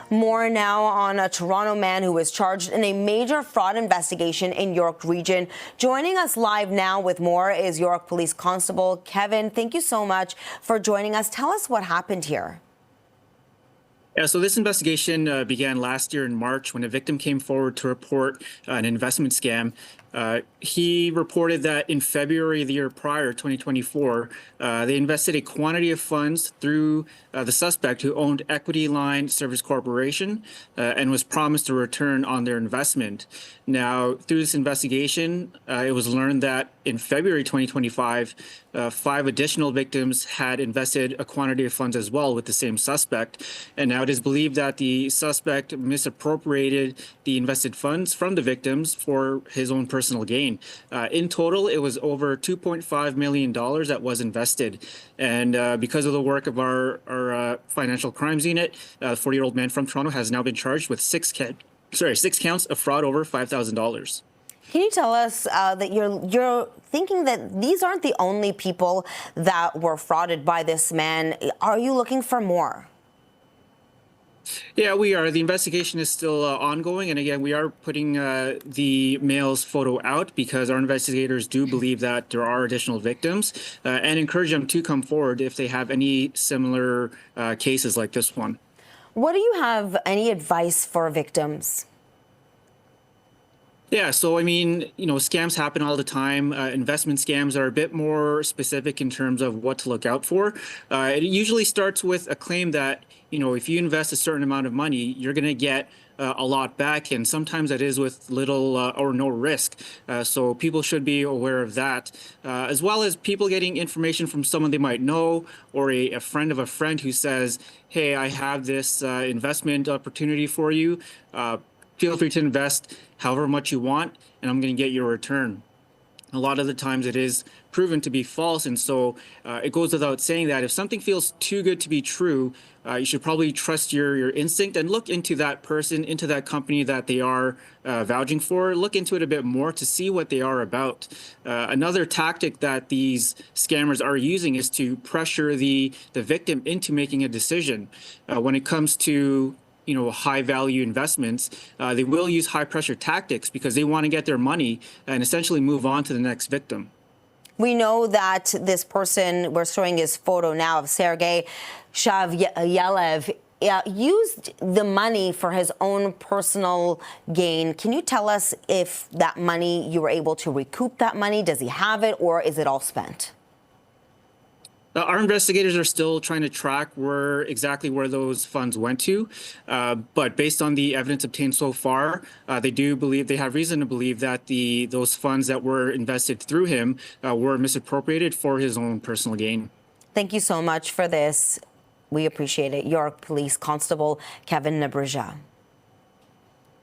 More now on a Toronto man who was charged in a major fraud investigation in York Region. Joining us live now with more is York Police Constable Kevin. Thank you so much for joining us. Tell us what happened here. Yeah, so this investigation began last year in March when a victim came forward to report an investment scam. He reported that in February of the year prior, 2024, they invested a quantity of funds through the suspect who owned Equity Line Service Corporation and was promised a return on their investment. Now, through this investigation, it was learned that in February 2025, 5 additional victims had invested a quantity of funds as well with the same suspect. And now it is believed that the suspect misappropriated the invested funds from the victims for his own personal gain. In total, it was over $2.5 million that was invested. And because of the work of our financial crimes unit, the 40-year-old man from Toronto has now been charged with 6 counts of fraud over $5,000. Can you tell us that you're thinking that these aren't the only people that were frauded by this man? Are you looking for more? Yeah, we are. The investigation is still ongoing. And again, we are putting the male's photo out because our investigators do believe that there are additional victims and encourage them to come forward if they have any similar cases like this one. What do you have any advice for victims? Yeah, so I mean, scams happen all the time. Investment scams are a bit more specific in terms of what to look out for. It usually starts with a claim that, if you invest a certain amount of money, you're going to get a lot back. And sometimes that is with little or no risk. So people should be aware of that, as well as people getting information from someone they might know or a friend of a friend who says, hey, I have this investment opportunity for you. Feel free to invest however much you want, and I'm going to get your return. A lot of the times it is proven to be false, and so it goes without saying that if something feels too good to be true, you should probably trust your instinct and look into that person, into that company that they are vouching for. Look into it a bit more to see what they are about. Another tactic that these scammers are using is to pressure the victim into making a decision. When it comes to high value investments, they will use high pressure tactics because they want to get their money and essentially move on to the next victim. We know that this person, we're showing his photo now of Sergei Shavyalev, used the money for his own personal gain. Can you tell us if that money, you were able to recoup that money? Does he have it, or is it all spent? Our investigators are still trying to track exactly where those funds went to, but based on the evidence obtained so far, they have reason to believe that those funds that were invested through him were misappropriated for his own personal gain. Thank you so much for this. We appreciate it. York Police Constable Kevin Nabrija.